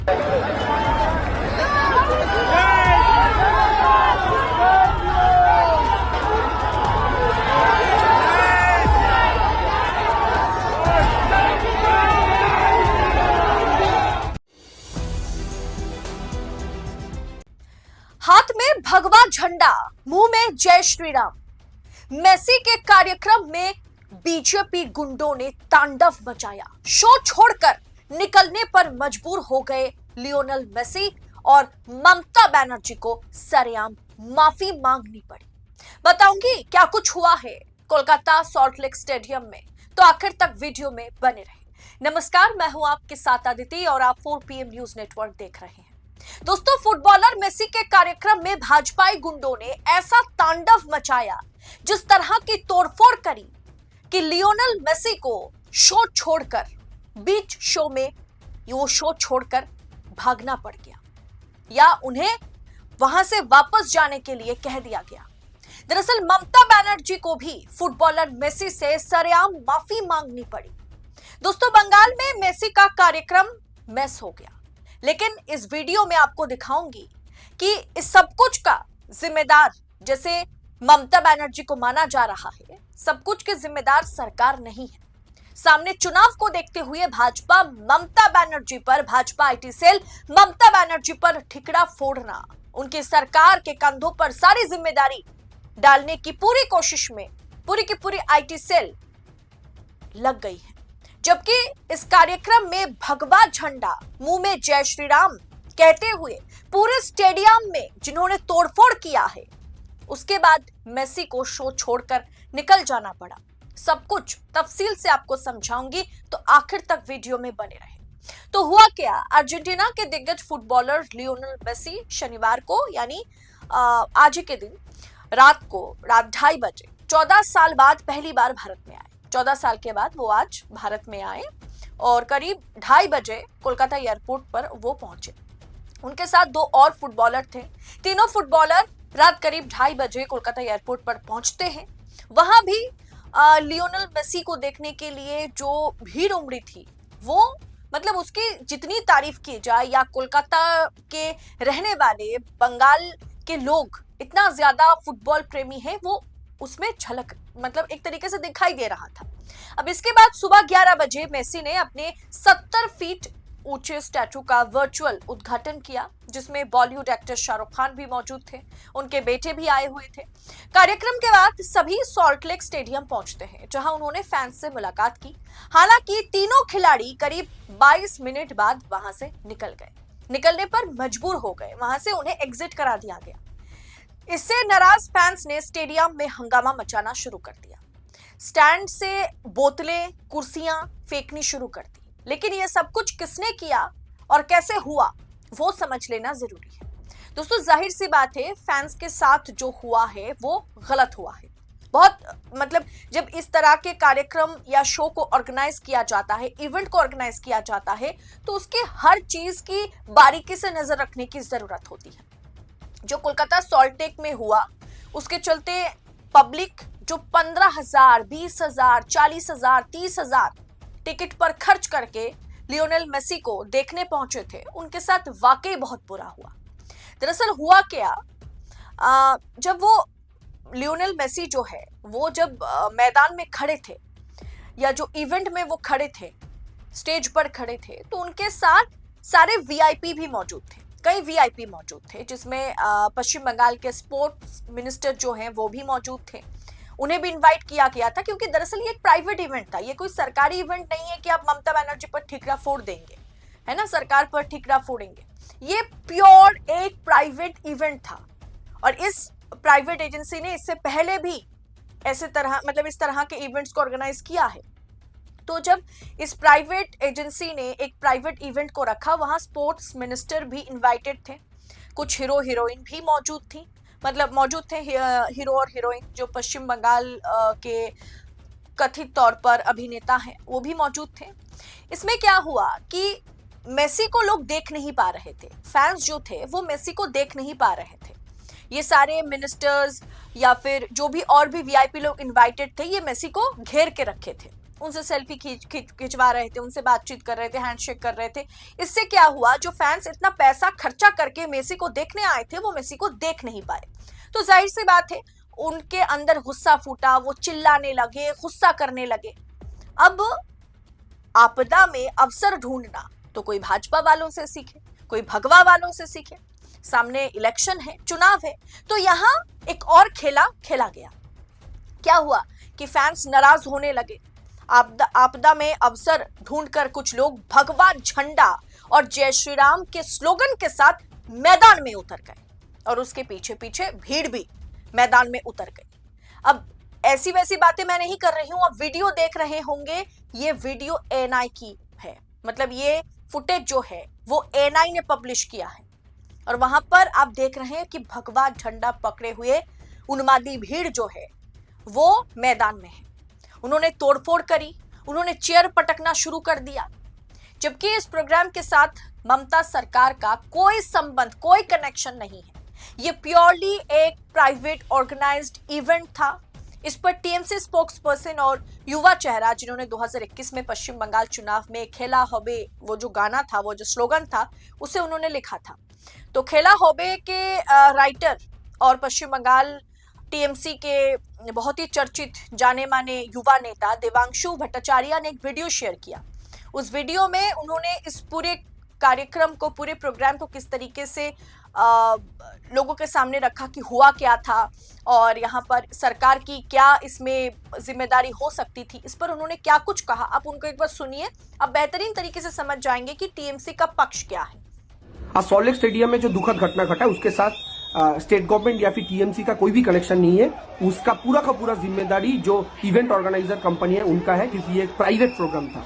हाथ में भगवा झंडा, मुंह में जय श्री राम। मेसी के कार्यक्रम में बीजेपी गुंडों ने तांडव मचाया। शो छोड़कर निकलने पर मजबूर हो गए लियोनेल मेसी और ममता बनर्जी को सरेआम माफी मांगनी पड़ी। बताऊंगी क्या कुछ हुआ है कोलकाता सॉल्ट लेक स्टेडियम में, तो आखिर तक वीडियो में बने रहे। नमस्कार, मैं हूं आपके साथ अदिति और आप 4 PM न्यूज नेटवर्क देख रहे हैं। दोस्तों, फुटबॉलर मेसी के कार्यक्रम में भाजपाई गुंडों ने ऐसा तांडव मचाया, जिस तरह की तोड़फोड़ करी कि लियोनेल मेसी को शो छोड़कर बीच शो में वो शो छोड़कर भागना पड़ गया या उन्हें वहां से वापस जाने के लिए कह दिया गया। दरअसल ममता बनर्जी को भी फुटबॉलर मेसी से सरेआम माफी मांगनी पड़ी। दोस्तों, बंगाल में मेसी का कार्यक्रम मिस हो गया, लेकिन इस वीडियो में आपको दिखाऊंगी कि इस सब कुछ का जिम्मेदार, जैसे ममता बनर्जी को माना जा रहा है, सब कुछ के जिम्मेदार सरकार नहीं है। सामने चुनाव को देखते हुए भाजपा ममता बनर्जी पर, भाजपा आईटी सेल ममता बनर्जी पर ठिकरा फोड़ना, उनकी सरकार के कंधों पर सारी जिम्मेदारी डालने की पूरी कोशिश में पूरी की पूरी आईटी सेल लग गई है। जबकि इस कार्यक्रम में भगवा झंडा, मुंह में जय श्री राम कहते हुए पूरे स्टेडियम में जिन्होंने तोड़फोड़ किया है, उसके बाद मेसी को शो छोड़कर निकल जाना पड़ा। सब कुछ तफसील से आपको समझाऊंगी, तो आखिर तक वीडियो में बने रहे। तो हुआ क्या, अर्जेंटीना के दिग्गज फुटबॉलर लियोनेल मेसी शनिवार को, यानी आज के दिन रात 2:30 बजे 14 साल बाद पहली बार भारत में आए। 14 साल के बाद वो आज भारत में आए और करीब 2:30 बजे कोलकाता एयरपोर्ट पर वो पहुंचे। उनके साथ 2 और फुटबॉलर थे। तीनों फुटबॉलर रात करीब 2:30 बजे कोलकाता एयरपोर्ट पर पहुंचते हैं। वहां भी लियोनेल मेसी को देखने के लिए जो भीड़ उमड़ी थी, वो मतलब उसकी जितनी तारीफ की जाए, या कोलकाता के रहने वाले बंगाल के लोग इतना ज्यादा फुटबॉल प्रेमी है, वो उसमें झलक मतलब एक तरीके से दिखाई दे रहा था। अब इसके बाद सुबह 11 बजे मेसी ने अपने 70 फीट ऊंचे स्टैचू का वर्चुअल उद्घाटन किया, जिसमें बॉलीवुड एक्टर शाहरुख खान भी मौजूद थे, उनके बेटे भी आए हुए थे। कार्यक्रम के बाद सभी सॉल्ट लेक स्टेडियम पहुंचते हैं, जहां उन्होंने फैंस से मुलाकात की। हालांकि तीनों खिलाड़ी करीब 22 मिनट बाद वहां से निकल गए। निकलने पर मजबूर हो गए, वहां से उन्हें एग्जिट करा दिया गया। इससे नाराज फैंस ने स्टेडियम में हंगामा मचाना शुरू कर दिया। स्टैंड से बोतलें, कुर्सियां फेंकनी शुरू कर दी। लेकिन यह सब कुछ किसने किया और कैसे हुआ, वो समझ लेना जरूरी है। दोस्तों, जाहिर सी बात है, फैंस के साथ जो हुआ है वो गलत हुआ है। बहुत मतलब जब इस तरह के कार्यक्रम या शो को ऑर्गेनाइज किया जाता है, इवेंट को ऑर्गेनाइज किया जाता है, तो उसके हर चीज की बारीकी से नजर रखने की जरूरत होती है। जो कोलकाता सॉल्ट लेक में हुआ, उसके चलते पब्लिक जो 15,000, 20,000, 40,000, 30,000 टिकट पर खर्च करके लियोनेल मेसी को देखने पहुंचे थे, उनके साथ वाकई बहुत बुरा हुआ। दरअसल हुआ क्या, जब वो लियोनेल मेसी जो है, वो जब मैदान में खड़े थे या जो इवेंट में वो खड़े थे, स्टेज पर खड़े थे, तो उनके साथ सारे वीआईपी भी मौजूद थे। कई वीआईपी मौजूद थे, जिसमें पश्चिम बंगाल के स्पोर्ट्स मिनिस्टर जो हैं वो भी मौजूद थे। उन्हें भी इनवाइट किया गया था, क्योंकि दरअसल ये एक प्राइवेट इवेंट था। ये कोई सरकारी इवेंट नहीं है कि आप ममता बनर्जी पर ठिकरा फोड़ देंगे, है ना, सरकार पर ठिकरा फोड़ेंगे। ये प्योर एक प्राइवेट इवेंट था, और इस प्राइवेट एजेंसी ने इससे पहले भी ऐसे तरह मतलब इस तरह के इवेंट्स को ऑर्गेनाइज किया है। तो जब इस प्राइवेट एजेंसी ने एक प्राइवेट इवेंट को रखा, वहां स्पोर्ट्स मिनिस्टर भी इनवाइटेड थे, कुछ हीरो हीरोइन भी मौजूद थी, मतलब मौजूद थे हीरो और हीरोइन जो पश्चिम बंगाल के कथित तौर पर अभिनेता हैं, वो भी मौजूद थे। इसमें क्या हुआ कि मेसी को लोग देख नहीं पा रहे थे, फैंस जो थे वो मेसी को देख नहीं पा रहे थे। ये सारे मिनिस्टर्स या फिर जो भी और भी वीआईपी लोग इनवाइटेड थे, ये मेसी को घेर के रखे थे। उनसे सेल्फी खिंचवा रहे थे, उनसे बातचीत कर रहे थे, हैंडशेक कर रहे थे। इससे क्या हुआ, जो फैंस इतना पैसा खर्चा करके मेसी को देखने आए थे वो मेसी को देख नहीं पाए। तो जाहिर सी बात है उनके अंदर गुस्सा फूटा, वो चिल्लाने लगे, गुस्सा करने लगे। अब आपदा में अवसर ढूंढना तो कोई भाजपा वालों से सीखे, कोई भगवा वालों से सीखे। सामने इलेक्शन है, चुनाव है, तो यहां एक और खेला खेला गया। क्या हुआ कि फैंस नाराज होने लगे। आपदा में अवसर ढूंढकर कुछ लोग भगवा झंडा और जय श्री राम के स्लोगन के साथ मैदान में उतर गए और उसके पीछे पीछे भीड़ भी मैदान में उतर गई। अब ऐसी वैसी बातें मैं नहीं कर रही हूं, अब वीडियो देख रहे होंगे, ये वीडियो एएनआई की है, मतलब ये फुटेज जो है वो एएनआई ने पब्लिश किया है और वहां पर आप देख रहे हैं कि भगवा झंडा पकड़े हुए उन्मादी भीड़ जो है वो मैदान में है। उन्होंने तोड़फोड़ करी, उन्होंने चेयर पटकना शुरू कर दिया, जबकि इस प्रोग्राम के साथ ममता सरकार का कोई संबंध, कोई कनेक्शन नहीं है। ये प्योरली एक प्राइवेट ऑर्गेनाइज्ड इवेंट था। इस पर टीएमसी स्पोक्स पर्सन और युवा चेहरा जिन्होंने 2021 में पश्चिम बंगाल चुनाव में खेला होबे, वो जो गाना था, वो जो स्लोगन था, उसे उन्होंने लिखा था। तो खेला होबे के राइटर और पश्चिम बंगाल टीएमसी के बहुत ही चर्चित जाने माने युवा नेता देवांशु भट्टाचार्य ने एक वीडियो शेयर किया। उस वीडियो में उन्होंने इस पूरे कार्यक्रम को, पूरे प्रोग्राम को किस तरीके से लोगों के सामने रखा कि हुआ क्या था और यहाँ पर सरकार की क्या इसमें जिम्मेदारी हो सकती थी, इस पर उन्होंने क्या कुछ कहा। आप उनको एक बार सुनिए, आप बेहतरीन तरीके से समझ जाएंगे कि टीएमसी का पक्ष क्या है। सॉल्ट लेक स्टेडियम में जो दुखद घटना घटा उसके साथ स्टेट गवर्नमेंट या फिर टीएमसी का कोई भी कनेक्शन नहीं है। उसका पूरा का पूरा जिम्मेदारी जो इवेंट ऑर्गेनाइजर कंपनी है उनका है, क्योंकि ये एक प्राइवेट प्रोग्राम था।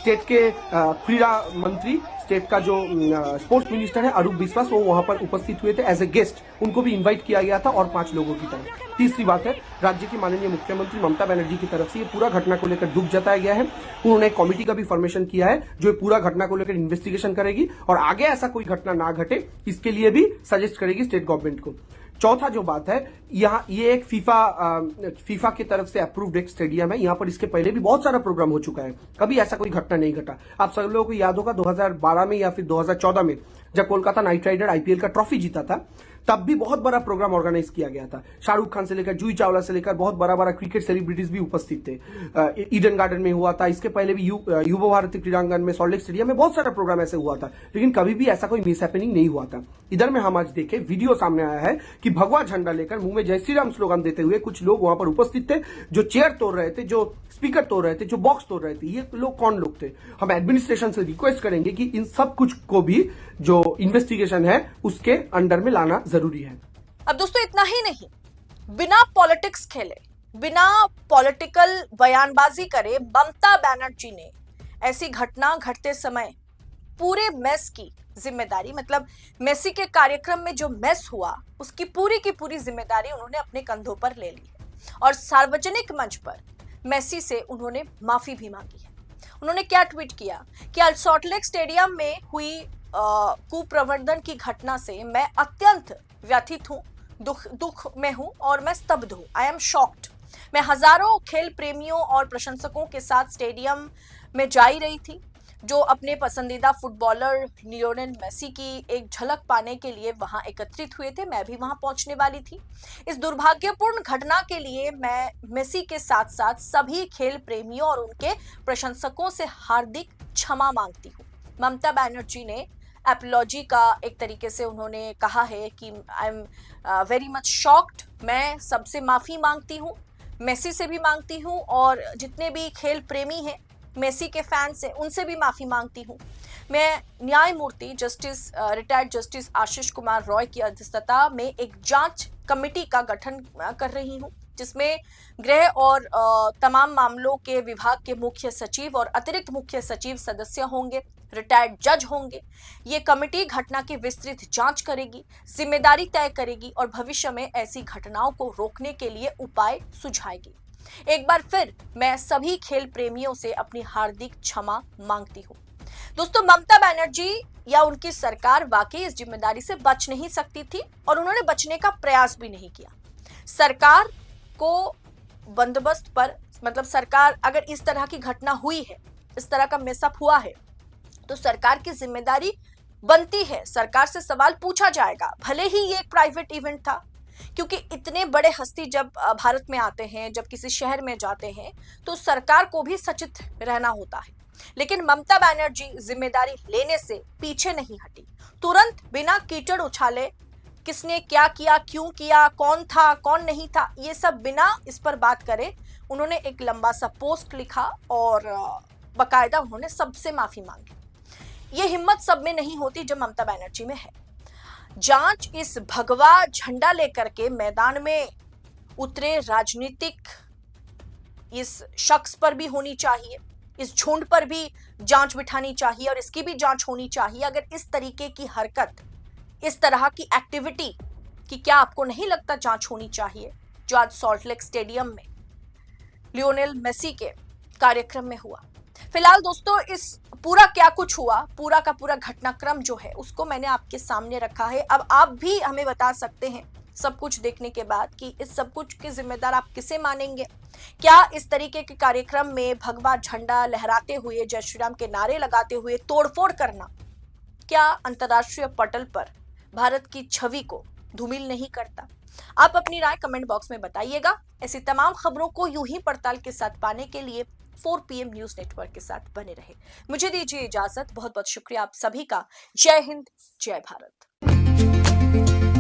स्टेट के क्रीड़ा मंत्री, स्टेट का जो स्पोर्ट्स मिनिस्टर है अरूप विश्वास, वो वहां पर उपस्थित हुए थे एज ए गेस्ट। उनको भी इनवाइट किया गया था और 5 लोगों की तरह। तीसरी बात है, राज्य की माननीय मुख्यमंत्री ममता बनर्जी की तरफ से ये पूरा घटना को लेकर दुख जताया गया है। उन्होंने एक कमेटी का भी फॉर्मेशन किया है जो पूरा घटना को लेकर इन्वेस्टिगेशन करेगी और आगे ऐसा कोई घटना ना घटे इसके लिए भी सजेस्ट करेगी स्टेट गवर्नमेंट को। चौथा जो बात है, यहाँ ये एक फीफा की तरफ से अप्रूव्ड एक स्टेडियम है। यहाँ पर इसके पहले भी बहुत सारा प्रोग्राम हो चुका है, कभी ऐसा कोई घटना नहीं घटा। आप सब लोगों को याद होगा 2012 में या फिर 2014 में जब कोलकाता नाइट राइडर आईपीएल का ट्रॉफी जीता था, तब भी बहुत बड़ा प्रोग्राम ऑर्गेनाइज किया गया था। शाहरुख खान से लेकर जूही चावला से लेकर बहुत बड़ा बड़ा क्रिकेट सेलिब्रिटीज भी उपस्थित थे। ईडन गार्डन में हुआ था, इसके पहले भी युवा भारती क्रीड़ांगन में, सॉल्ट लेक स्टेडियम में बहुत सारा प्रोग्राम ऐसे हुआ था, लेकिन कभी भी ऐसा कोई मिस हैपनिंग नहीं हुआ था। इधर में हम आज देखे वीडियो सामने आया है कि भगवा झंडा लेकर मुंह में जय श्री राम स्लोगन देते हुए कुछ लोग वहां पर उपस्थित थे, जो चेयर तोड़ रहे थे, जो स्पीकर तोड़ रहे थे, जो बॉक्स तोड़ रहे थे। ये लोग कौन लोग थे? हम एडमिनिस्ट्रेशन से रिक्वेस्ट करेंगे कि इन सब कुछ को भी जो इन्वेस्टिगेशन है उसके अंडर में लाना जरूरी है। अब दोस्तों इतना ही नहीं, बिना पॉलिटिक्स खेले, बिना पॉलिटिकल बयानबाजी करे ममता बनर्जी ने ऐसी घटना घटते समय पूरे मेस की जिम्मेदारी, मतलब मेसी के कार्यक्रम में जो मेस हुआ उसकी पूरी की पूरी जिम्मेदारी उन्होंने अपने कंधों पर ले ली है और सार्वजनिक मंच पर मेसी से उन्होंने माफी भी मांगी है। उन्होंने क्या ट्वीट किया कि सॉल्ट लेक स्टेडियम में हुई कुप्रबंधन की घटना से मैं अत्यंत व्यथित हूं, दुख में हूं और मैं स्तब्ध हूं। I am shocked. मैं हजारों खेल प्रेमियों और प्रशंसकों के साथ स्टेडियम में जा रही थी जो अपने पसंदीदा फुटबॉलर लियोनेल मेसी की एक झलक पाने के लिए वहां एकत्रित हुए थे। मैं भी वहां पहुंचने वाली थी। इस दुर्भाग्यपूर्ण घटना के लिए मैं मेसी के साथ साथ सभी खेल प्रेमियों और उनके प्रशंसकों से हार्दिक क्षमा मांगती हूँ। ममता बनर्जी ने एपोलॉजी का एक तरीके से उन्होंने कहा है कि I am very much shocked. मैं सबसे माफी मांगती हूँ, मेसी से भी मांगती हूँ और जितने भी खेल प्रेमी हैं, मेसी के फैंस हैं, उनसे भी माफी मांगती हूँ। मैं न्यायमूर्ति रिटायर्ड जस्टिस आशीष कुमार रॉय की अध्यक्षता में एक जांच कमेटी का गठन कर रही हूँ, जिसमें गृह और तमाम मामलों के विभाग के मुख्य सचिव और अतिरिक्त मुख्य सचिव सदस्य होंगे, रिटायर्ड जज होंगे। ये कमेटी घटना की विस्तृत जांच करेगी, जिम्मेदारी तय करेगी और भविष्य में ऐसी घटनाओं को रोकने के लिए उपाय सुझाएगी। एक बार फिर मैं सभी खेल प्रेमियों से अपनी हार्दिक क्षमा मांगती हूँ। दोस्तों, ममता बनर्जी या उनकी सरकार वाकई इस जिम्मेदारी से बच नहीं सकती थी और उन्होंने बचने का प्रयास भी नहीं किया। सरकार को बंदोबस्त पर, मतलब सरकार अगर इस तरह की घटना हुई है, इस तरह का मिसअप हुआ है, तो सरकार की जिम्मेदारी बनती है, सरकार से सवाल पूछा जाएगा, भले ही ये एक प्राइवेट इवेंट था। क्योंकि इतने बड़े हस्ती जब भारत में आते हैं, जब किसी शहर में जाते हैं, तो सरकार को भी सचेत रहना होता है। लेकिन ममता बनर्जी जिम्मेदारी लेने से पीछे नहीं हटी। तुरंत बिना कीचड़ उछाले किसने क्या किया, क्यों किया, कौन था, कौन नहीं था, ये सब बिना इस पर बात करे उन्होंने एक लंबा सा पोस्ट लिखा और बकायदा उन्होंने सबसे माफी मांगी। ये हिम्मत सब में नहीं होती जो ममता बनर्जी में है। जांच इस भगवा झंडा लेकर के मैदान में उतरे राजनीतिक इस शख्स पर भी होनी चाहिए, इस झुंड पर भी जांच बिठानी चाहिए और इसकी भी जांच होनी चाहिए। अगर इस तरीके की हरकत, इस तरह की एक्टिविटी की, क्या आपको नहीं लगता जांच होनी चाहिए, जो आज सॉल्ट लेक स्टेडियम में लियोनेल मेसी के कार्यक्रम में हुआ। फिलहाल दोस्तों, इस पूरा क्या कुछ हुआ, पूरा का पूरा घटनाक्रम जो है उसको मैंने आपके सामने रखा है। अब आप भी हमें बता सकते हैं सब कुछ देखने के बाद कि इस सब कुछ के जिम्मेदार आप किसे मानेंगे। क्या इस तरीके के कार्यक्रम में भगवा झंडा लहराते हुए, जय श्री राम के नारे लगाते हुए तोड़फोड़ करना, क्या अंतर्राष्ट्रीय पटल पर भारत की छवि को धूमिल नहीं करता? आप अपनी राय कमेंट बॉक्स में बताइएगा। ऐसी तमाम खबरों को यूं ही पड़ताल के साथ पाने के लिए 4 PM न्यूज नेटवर्क के साथ बने रहे। मुझे दीजिए इजाजत। बहुत बहुत शुक्रिया आप सभी का। जय हिंद, जय भारत।